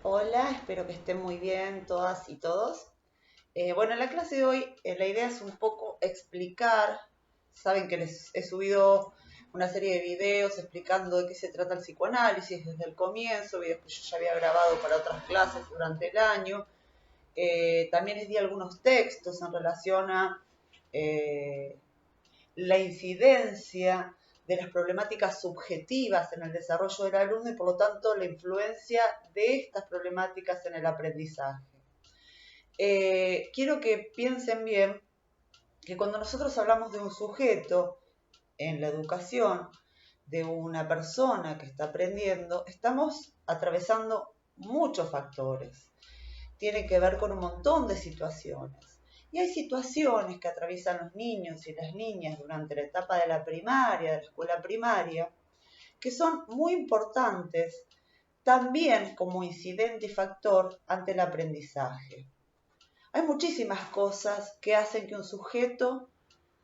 Hola, espero que estén muy bien todas y todos. Bueno, en la clase de hoy la idea es un poco explicar, saben que les he subido una serie de videos explicando de qué se trata el psicoanálisis desde el comienzo, videos que yo ya había grabado para otras clases durante el año. También les di algunos textos en relación a eh, la incidencia de las problemáticas subjetivas en el desarrollo del alumno y por lo tanto la influencia de estas problemáticas en el aprendizaje. Quiero que piensen bien que cuando nosotros hablamos de un sujeto en la educación, de una persona que está aprendiendo, estamos atravesando muchos factores. Tiene que ver con un montón de situaciones. Y hay situaciones que atraviesan los niños y las niñas durante la etapa de la primaria, de la escuela primaria, que son muy importantes también como incidente y factor ante el aprendizaje. Hay muchísimas cosas que hacen que un sujeto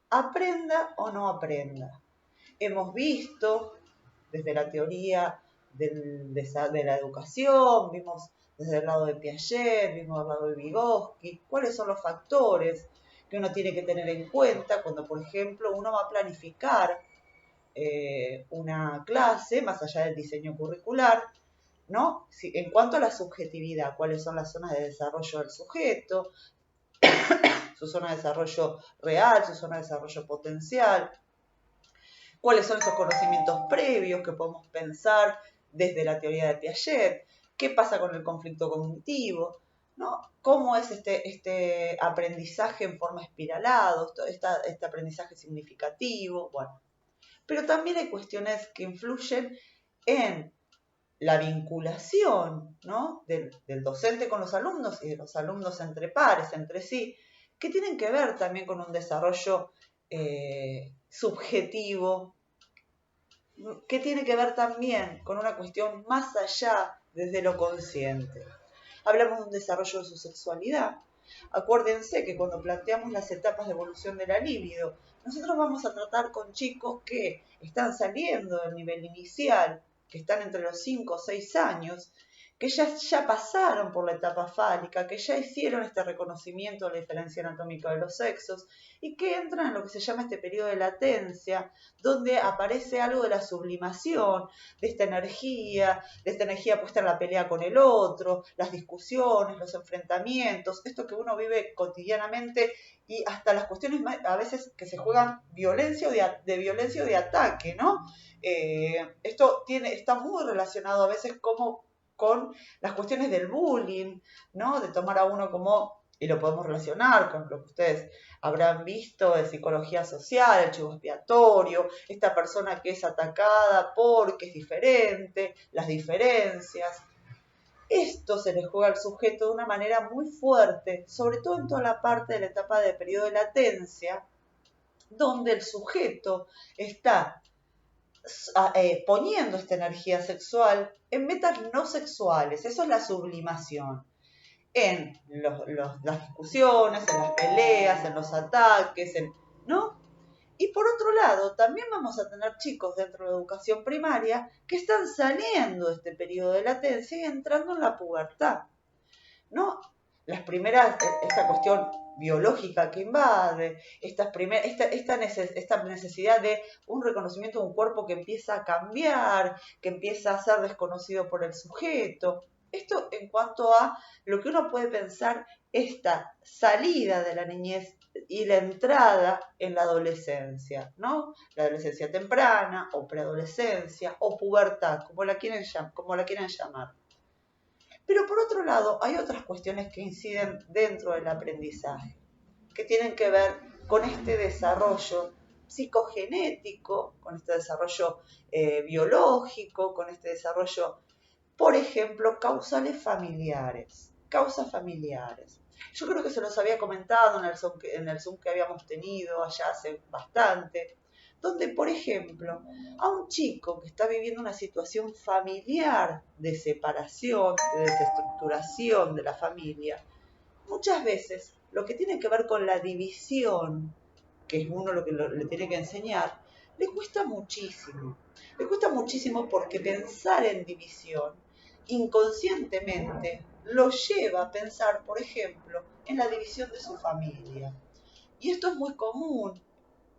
aprenda o no aprenda. Hemos visto desde la teoría de la educación, vimos desde el lado de Piaget, vimos desde el lado de Vygotsky, cuáles son los factores que uno tiene que tener en cuenta cuando, por ejemplo, uno va a planificar una clase, más allá del diseño curricular, ¿no? En cuanto a la subjetividad, cuáles son las zonas de desarrollo del sujeto, su zona de desarrollo real, su zona de desarrollo potencial, cuáles son esos conocimientos previos que podemos pensar desde la teoría de Piaget, qué pasa con el conflicto cognitivo, ¿no? Cómo es este aprendizaje en forma espiralado, este aprendizaje significativo, bueno. Pero también hay cuestiones que influyen en la vinculación, ¿no? del docente con los alumnos y de los alumnos entre pares, entre sí, que tienen que ver también con un desarrollo subjetivo, que tiene que ver también con una cuestión más allá desde lo consciente. Hablamos de un desarrollo de su sexualidad. Acuérdense que cuando planteamos las etapas de evolución de la libido, nosotros vamos a tratar con chicos que están saliendo del nivel inicial, que están entre los 5 o 6 años, que ya pasaron por la etapa fálica, que ya hicieron este reconocimiento de la diferencia anatómica de los sexos y que entran en lo que se llama este periodo de latencia, donde aparece algo de la sublimación, de esta energía puesta en la pelea con el otro, las discusiones, los enfrentamientos, esto que uno vive cotidianamente y hasta las cuestiones a veces que se juegan violencia o de violencia o de ataque, ¿no? Esto está muy relacionado a veces como con las cuestiones del bullying, ¿no? De tomar a uno como, y lo podemos relacionar con lo que ustedes habrán visto de psicología social, el chivo expiatorio, esta persona que es atacada porque es diferente, las diferencias. Esto se le juega al sujeto de una manera muy fuerte, sobre todo en toda la parte de la etapa de periodo de latencia, donde el sujeto está poniendo esta energía sexual en metas no sexuales. Eso es la sublimación. En las discusiones, en las peleas, en los ataques, ¿no? Y por otro lado, también vamos a tener chicos dentro de la educación primaria que están saliendo de este periodo de latencia y entrando en la pubertad, ¿no? Esta cuestión biológica que invade, esta necesidad de un reconocimiento de un cuerpo que empieza a cambiar, que empieza a ser desconocido por el sujeto. Esto en cuanto a lo que uno puede pensar, esta salida de la niñez y la entrada en la adolescencia, ¿no? La adolescencia temprana o preadolescencia o pubertad, como la quieran llamar. Pero por otro lado, hay otras cuestiones que inciden dentro del aprendizaje, que tienen que ver con este desarrollo psicogenético, con este desarrollo biológico, con este desarrollo, por ejemplo, causas familiares. Yo creo que se los había comentado en el Zoom que habíamos tenido allá hace bastante, donde, por ejemplo, a un chico que está viviendo una situación familiar de separación, de desestructuración de la familia, muchas veces lo que tiene que ver con la división, que es uno lo que le tiene que enseñar, le cuesta muchísimo. Le cuesta muchísimo porque pensar en división inconscientemente lo lleva a pensar, por ejemplo, en la división de su familia. Y esto es muy común,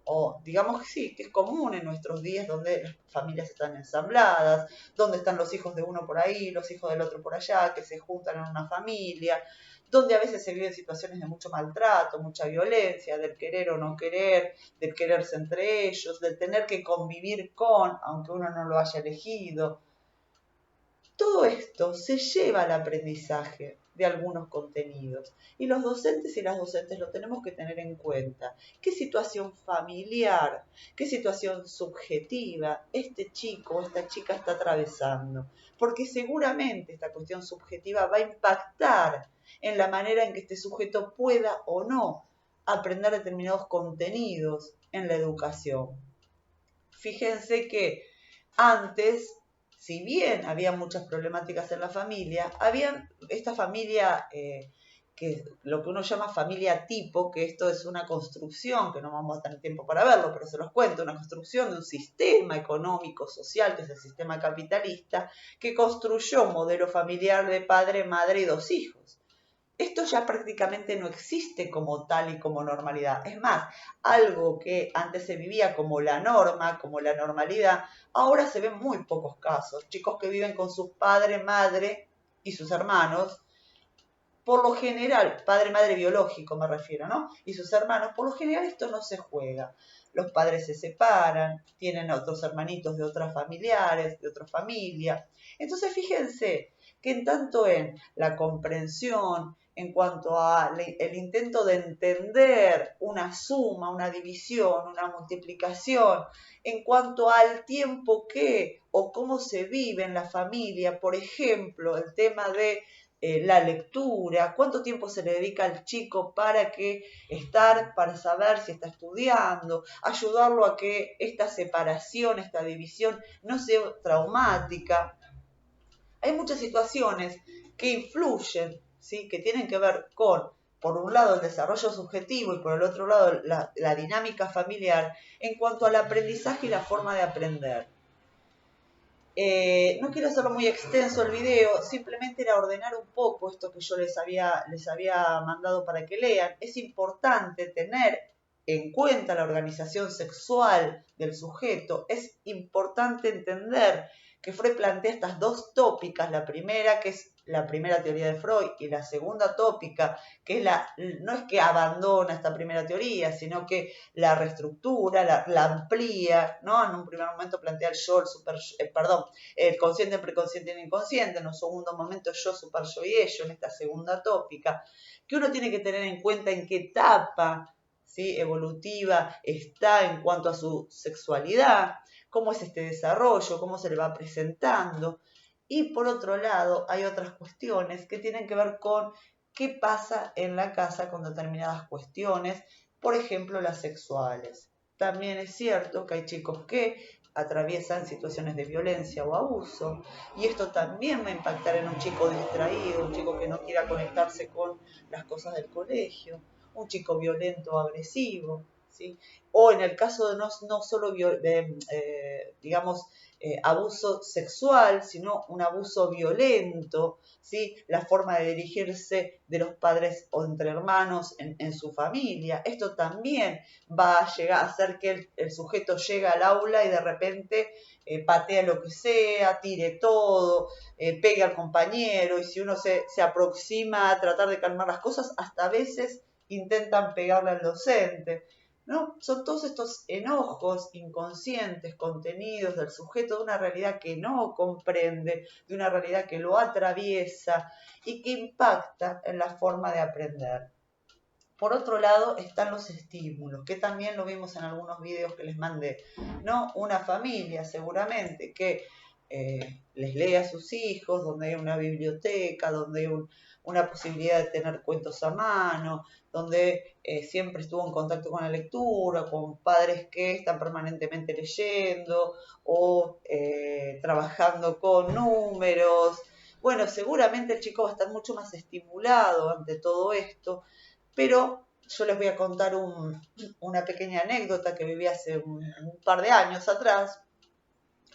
o digamos que sí, que es común en nuestros días donde las familias están ensambladas, donde están los hijos de uno por ahí, los hijos del otro por allá, que se juntan en una familia, donde a veces se viven situaciones de mucho maltrato, mucha violencia, del querer o no querer, del quererse entre ellos, del tener que convivir con, aunque uno no lo haya elegido. Todo esto se lleva al aprendizaje de algunos contenidos y los docentes y las docentes lo tenemos que tener en cuenta. ¿Qué situación familiar, qué situación subjetiva este chico o esta chica está atravesando? Porque seguramente esta cuestión subjetiva va a impactar en la manera en que este sujeto pueda o no aprender determinados contenidos en la educación. Fíjense que antes, si bien había muchas problemáticas en la familia, había esta familia, que lo que uno llama familia tipo, que esto es una construcción, que no vamos a tener tiempo para verlo, pero se los cuento, una construcción de un sistema económico, social, que es el sistema capitalista, que construyó un modelo familiar de padre, madre y dos hijos. Esto ya prácticamente no existe como tal y como normalidad. Es más, algo que antes se vivía como la norma, como la normalidad, ahora se ven muy pocos casos. Chicos que viven con sus padre, madre y sus hermanos, por lo general, padre, madre biológico me refiero, ¿no? Y sus hermanos, por lo general esto no se juega. Los padres se separan, tienen a otros hermanitos de otras familiares, de otra familia. Entonces fíjense que en tanto en la comprensión, en cuanto a el intento de entender una suma, una división, una multiplicación, en cuanto al tiempo que o cómo se vive en la familia, por ejemplo, el tema de la lectura, cuánto tiempo se le dedica al chico para saber si está estudiando, ayudarlo a que esta separación, esta división no sea traumática. Hay muchas situaciones que influyen, ¿sí? Que tienen que ver con, por un lado, el desarrollo subjetivo y por el otro lado, la dinámica familiar en cuanto al aprendizaje y la forma de aprender. No quiero hacerlo muy extenso el video, simplemente era ordenar un poco esto que yo les había mandado para que lean. Es importante tener en cuenta la organización sexual del sujeto. Es importante entender que Freud plantea estas dos tópicas, la primera que es la primera teoría de Freud y la segunda tópica que es no es que abandona esta primera teoría, sino que la reestructura, la amplía, ¿no? En un primer momento plantea el yo, el consciente, el preconsciente y el inconsciente, en un segundo momento yo, super yo y ello, en esta segunda tópica, que uno tiene que tener en cuenta en qué etapa, ¿sí? Evolutiva está en cuanto a su sexualidad, cómo es este desarrollo, cómo se le va presentando. Y por otro lado, hay otras cuestiones que tienen que ver con qué pasa en la casa con determinadas cuestiones, por ejemplo, las sexuales. También es cierto que hay chicos que atraviesan situaciones de violencia o abuso, y esto también va a impactar en un chico distraído, un chico que no quiera conectarse con las cosas del colegio, un chico violento o agresivo, ¿sí? O en el caso de no solo, digamos, abuso sexual, sino un abuso violento, ¿sí? La forma de dirigirse de los padres o entre hermanos en su familia. Esto también va a llegar a hacer que el sujeto llegue al aula y de repente patea lo que sea, tire todo, pegue al compañero, y si uno se aproxima a tratar de calmar las cosas, hasta a veces intentan pegarle al docente, ¿no? Son todos estos enojos inconscientes, contenidos del sujeto de una realidad que no comprende, de una realidad que lo atraviesa y que impacta en la forma de aprender. Por otro lado están los estímulos, que también lo vimos en algunos videos que les mandé, ¿no? Una familia seguramente que les lee a sus hijos, donde hay una biblioteca, donde hay una posibilidad de tener cuentos a mano, donde siempre estuvo en contacto con la lectura, con padres que están permanentemente leyendo o trabajando con números. Bueno, seguramente el chico va a estar mucho más estimulado ante todo esto, pero yo les voy a contar una pequeña anécdota que viví hace un par de años atrás,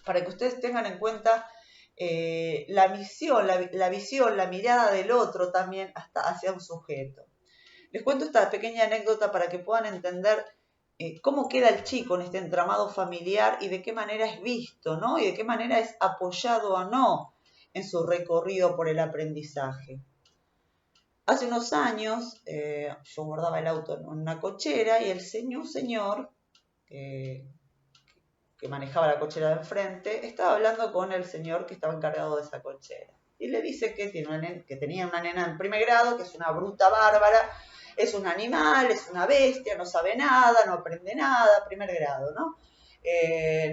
para que ustedes tengan en cuenta la visión, la mirada del otro también hasta hacia un sujeto. Les cuento esta pequeña anécdota para que puedan entender cómo queda el chico en este entramado familiar y de qué manera es visto, ¿no? Y de qué manera es apoyado o no en su recorrido por el aprendizaje. Hace unos años yo guardaba el auto en una cochera y un señor que manejaba la cochera de enfrente estaba hablando con el señor que estaba encargado de esa cochera. Y le dice que tenía una nena en primer grado, que es una bruta bárbara, es un animal, es una bestia, no sabe nada, no aprende nada, primer grado, ¿no?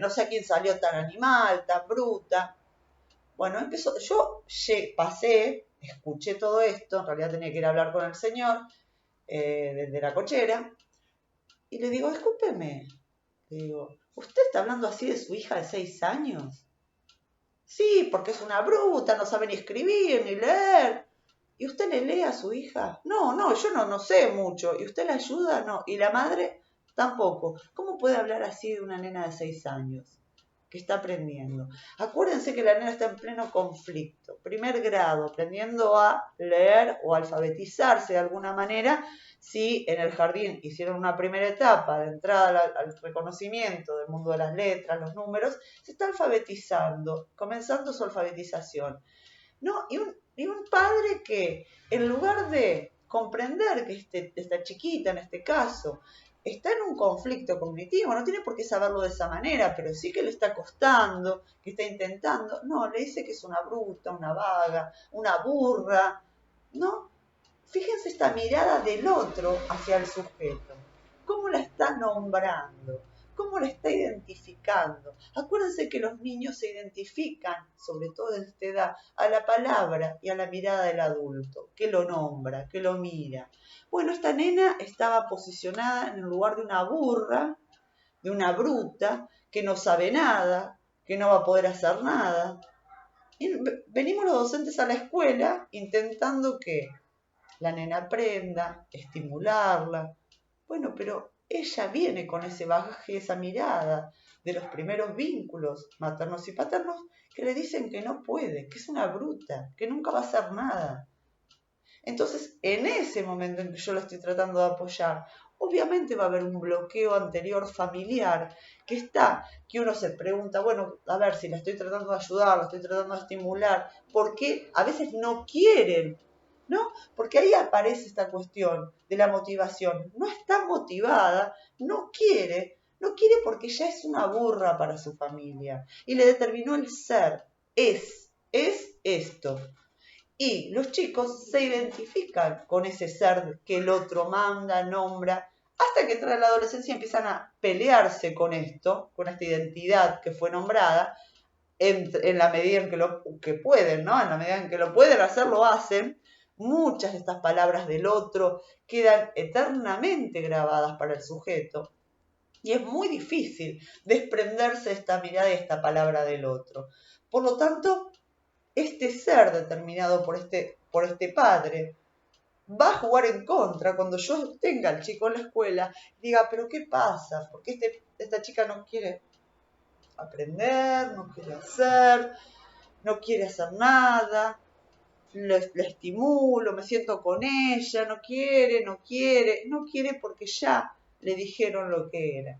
No sé a quién salió tan animal, tan bruta. Bueno, yo pasé, escuché todo esto, en realidad tenía que ir a hablar con el señor desde la cochera, y le digo, discúlpeme, le digo, ¿usted está hablando así de su hija de 6 años? Sí, porque es una bruta, no sabe ni escribir ni leer. ¿Y usted le lee a su hija? No, yo no sé mucho. ¿Y usted la ayuda? No. ¿Y la madre? Tampoco. ¿Cómo puede hablar así de una nena de 6 años que está aprendiendo? Acuérdense que la nena está en pleno conflicto. Primer grado, aprendiendo a leer o alfabetizarse de alguna manera. Si en el jardín hicieron una primera etapa de entrada al reconocimiento del mundo de las letras, los números, se está alfabetizando, comenzando su alfabetización. ¿No? Y un padre que, en lugar de comprender que esta chiquita, en este caso, está en un conflicto cognitivo, no tiene por qué saberlo de esa manera, pero sí que le está costando, que está intentando, no, le dice que es una bruta, una vaga, una burra, ¿no? Fíjense esta mirada del otro hacia el sujeto. ¿Cómo la está nombrando? ¿Cómo la está identificando? Acuérdense que los niños se identifican, sobre todo en esta edad, a la palabra y a la mirada del adulto, que lo nombra, que lo mira. Bueno, esta nena estaba posicionada en el lugar de una burra, de una bruta, que no sabe nada, que no va a poder hacer nada. Y venimos los docentes a la escuela intentando que la nena aprenda, estimularla. Bueno, pero ella viene con ese bagaje, esa mirada de los primeros vínculos maternos y paternos que le dicen que no puede, que es una bruta, que nunca va a hacer nada. Entonces, en ese momento en que yo lo estoy tratando de apoyar, obviamente va a haber un bloqueo anterior familiar que uno se pregunta, bueno, a ver, si la estoy tratando de ayudar, la estoy tratando de estimular, ¿por qué a veces no quieren? ¿No? Porque ahí aparece esta cuestión de la motivación. No está motivada, no quiere porque ya es una burra para su familia y le determinó el ser, es esto. Y los chicos se identifican con ese ser que el otro manda, nombra, hasta que entra la adolescencia y empiezan a pelearse con esto, con esta identidad que fue nombrada, en la medida en que pueden, ¿no? En la medida en que lo pueden hacer, lo hacen. Muchas de estas palabras del otro quedan eternamente grabadas para el sujeto. Y es muy difícil desprenderse de esta mirada y esta palabra del otro. Por lo tanto, este ser determinado por este padre va a jugar en contra cuando yo tenga al chico en la escuela y diga, pero ¿qué pasa? ¿Por qué esta chica no quiere aprender, no quiere hacer nada? La estimulo, me siento con ella, no quiere porque ya le dijeron lo que era.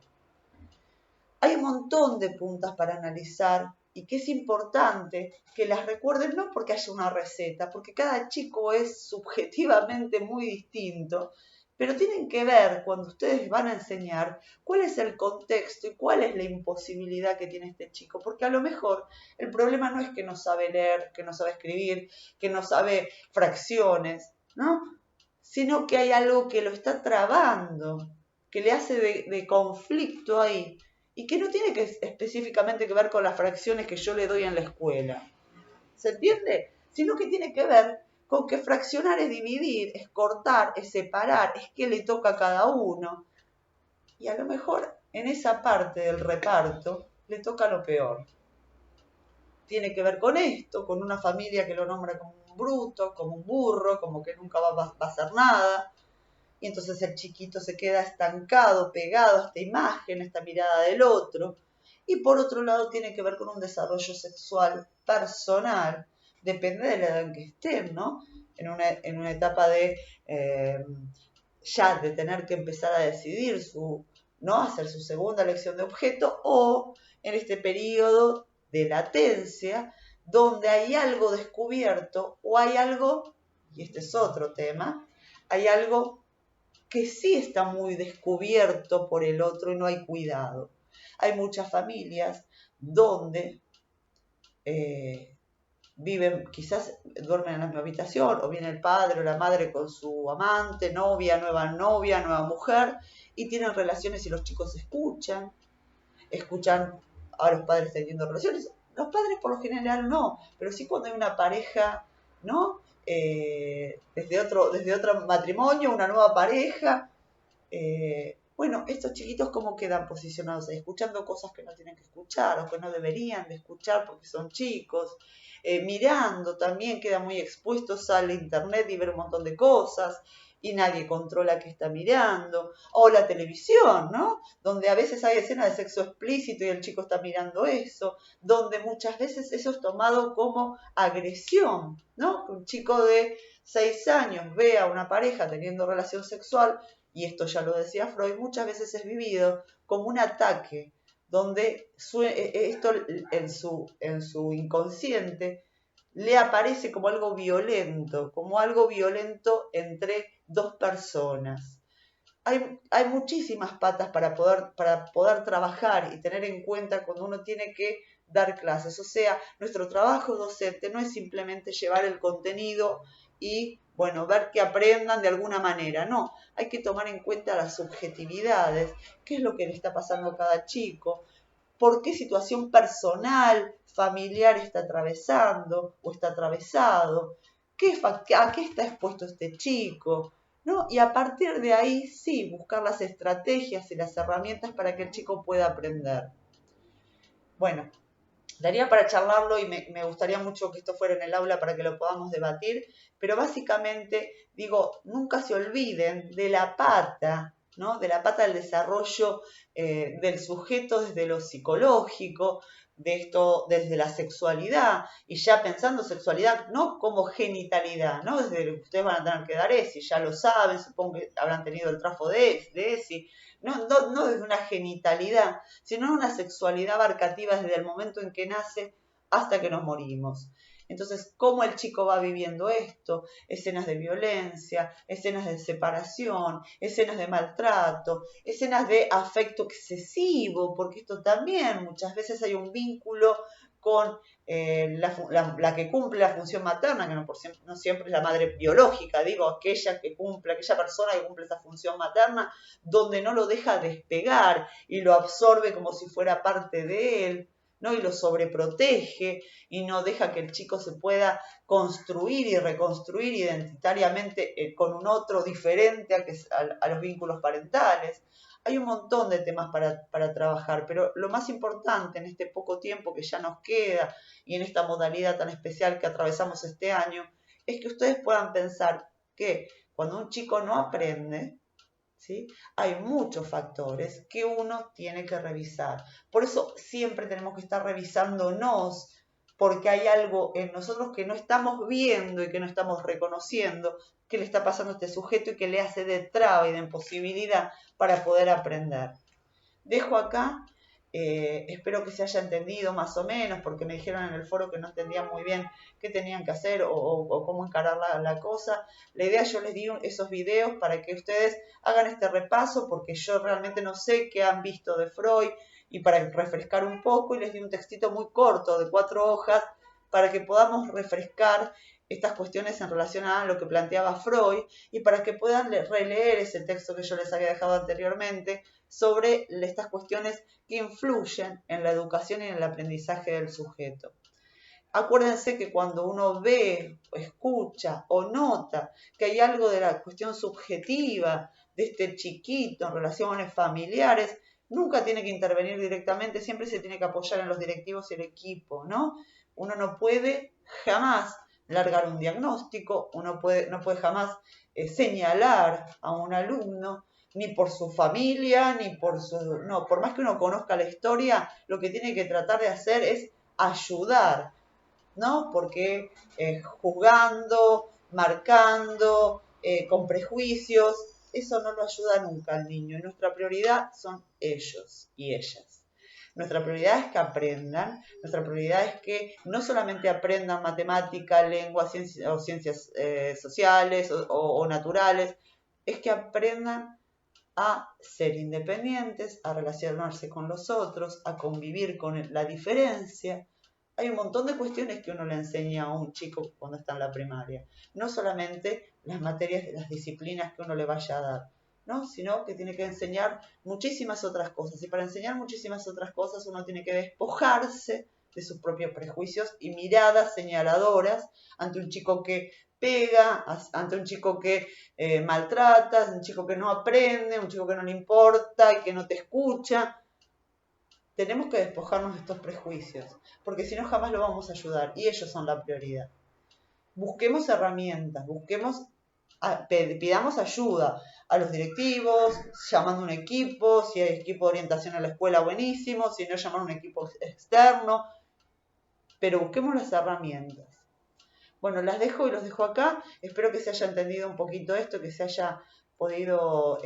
Hay un montón de puntas para analizar y que es importante que las recuerden, no porque haya una receta, porque cada chico es subjetivamente muy distinto, pero tienen que ver cuando ustedes van a enseñar cuál es el contexto y cuál es la imposibilidad que tiene este chico, porque a lo mejor el problema no es que no sabe leer, que no sabe escribir, que no sabe fracciones, ¿no? Sino que hay algo que lo está trabando, que le hace de conflicto ahí, y que no tiene que específicamente que ver con las fracciones que yo le doy en la escuela. ¿Se entiende? Sino que tiene que ver con que fraccionar es dividir, es cortar, es separar, es que le toca a cada uno. Y a lo mejor en esa parte del reparto le toca lo peor. Tiene que ver con esto, con una familia que lo nombra como un bruto, como un burro, como que nunca va a hacer nada. Y entonces el chiquito se queda estancado, pegado a esta imagen, a esta mirada del otro. y por otro lado tiene que ver con un desarrollo sexual personal, depende de la edad en que estén, ¿no? En una etapa de ya de tener que empezar a decidir ¿no? Hacer su segunda elección de objeto, o en este periodo de latencia, donde hay algo descubierto o hay algo, y este es otro tema, hay algo que sí está muy descubierto por el otro y no hay cuidado. Hay muchas familias donde viven, quizás duermen en la misma habitación, o viene el padre o la madre con su amante, novia, nueva mujer, y tienen relaciones y los chicos escuchan a los padres teniendo relaciones. Los padres por lo general no, pero sí cuando hay una pareja, ¿no? Desde otro matrimonio, una nueva pareja. Bueno, estos chiquitos cómo quedan posicionados ahí, escuchando cosas que no tienen que escuchar o que no deberían de escuchar porque son chicos, mirando también, quedan muy expuestos al internet y ver un montón de cosas y nadie controla qué está mirando, o la televisión, ¿no? Donde a veces hay escenas de sexo explícito y el chico está mirando eso, donde muchas veces eso es tomado como agresión, ¿no? Un chico de 6 años ve a una pareja teniendo relación sexual, y esto ya lo decía Freud, muchas veces es vivido como un ataque, donde esto en su inconsciente le aparece como algo violento entre dos personas. Hay muchísimas patas para poder trabajar y tener en cuenta cuando uno tiene que dar clases. O sea, nuestro trabajo docente no es simplemente llevar el contenido y, bueno, ver que aprendan de alguna manera. No, hay que tomar en cuenta las subjetividades, qué es lo que le está pasando a cada chico, por qué situación personal, familiar está atravesando o está atravesado, a qué está expuesto este chico, ¿no? Y a partir de ahí, sí, buscar las estrategias y las herramientas para que el chico pueda aprender. Bueno, daría para charlarlo y me gustaría mucho que esto fuera en el aula para que lo podamos debatir, pero básicamente, digo, nunca se olviden de la pata, ¿no? De la pata del desarrollo del sujeto desde lo psicológico, de esto desde la sexualidad, y ya pensando sexualidad no como genitalidad, ¿no? Desde lo que ustedes van a tener que dar ESI, ya lo saben, supongo que habrán tenido el trafo de ESI, no desde una genitalidad, sino una sexualidad abarcativa desde el momento en que nace hasta que nos morimos. Entonces, ¿cómo el chico va viviendo esto? Escenas de violencia, escenas de separación, escenas de maltrato, escenas de afecto excesivo, porque esto también muchas veces hay un vínculo con la que cumple la función materna, que no siempre es la madre biológica, digo, aquella persona que cumple esa función materna, donde no lo deja despegar y lo absorbe como si fuera parte de él, ¿no? Y lo sobreprotege y no deja que el chico se pueda construir y reconstruir identitariamente con un otro diferente a los vínculos parentales. Hay un montón de temas para trabajar, pero lo más importante en este poco tiempo que ya nos queda y en esta modalidad tan especial que atravesamos este año, es que ustedes puedan pensar que cuando un chico no aprende, ¿sí? Hay muchos factores que uno tiene que revisar. Por eso siempre tenemos que estar revisándonos, porque hay algo en nosotros que no estamos viendo y que no estamos reconociendo que le está pasando a este sujeto y que le hace de traba y de imposibilidad para poder aprender. Dejo acá, espero que se haya entendido más o menos, porque me dijeron en el foro que no entendían muy bien qué tenían que hacer o cómo encarar la cosa. La idea, yo les di esos videos para que ustedes hagan este repaso, porque yo realmente no sé qué han visto de Freud, y para refrescar un poco, y les di un textito muy corto de 4 hojas para que podamos refrescar estas cuestiones en relación a lo que planteaba Freud y para que puedan releer ese texto que yo les había dejado anteriormente sobre estas cuestiones que influyen en la educación y en el aprendizaje del sujeto. Acuérdense que cuando uno ve, escucha o nota que hay algo de la cuestión subjetiva de este chiquito en relaciones familiares, nunca tiene que intervenir directamente, siempre se tiene que apoyar en los directivos y el equipo, ¿no? Uno no puede jamás largar un diagnóstico, uno no puede jamás señalar a un alumno, ni por su familia, ni por su... No, por más que uno conozca la historia, lo que tiene que tratar de hacer es ayudar, ¿no? Porque juzgando, marcando, con prejuicios, eso no lo ayuda nunca al niño. Y nuestra prioridad son ellos y ellas. Nuestra prioridad es que aprendan, nuestra prioridad es que no solamente aprendan matemática, lengua, o ciencias sociales o naturales, es que aprendan a ser independientes, a relacionarse con los otros, a convivir con la diferencia. Hay un montón de cuestiones que uno le enseña a un chico cuando está en la primaria. No solamente las materias, las disciplinas que uno le vaya a dar, ¿no? Sino que tiene que enseñar muchísimas otras cosas. Y para enseñar muchísimas otras cosas uno tiene que despojarse de sus propios prejuicios y miradas señaladoras ante un chico que pega, ante un chico que maltrata, un chico que no aprende, un chico que no le importa y que no te escucha. Tenemos que despojarnos de estos prejuicios, porque si no jamás lo vamos a ayudar y ellos son la prioridad. Busquemos herramientas, pidamos ayuda a los directivos, llamando a un equipo, si hay equipo de orientación a la escuela, buenísimo, si no, llamar a un equipo externo, pero busquemos las herramientas. Bueno, las dejo y los dejo acá. Espero que se haya entendido un poquito esto, que se haya podido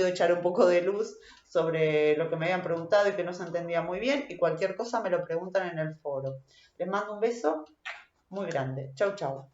echar un poco de luz sobre lo que me habían preguntado y que no se entendía muy bien. Y cualquier cosa me lo preguntan en el foro. Les mando un beso muy grande. Chau, chau.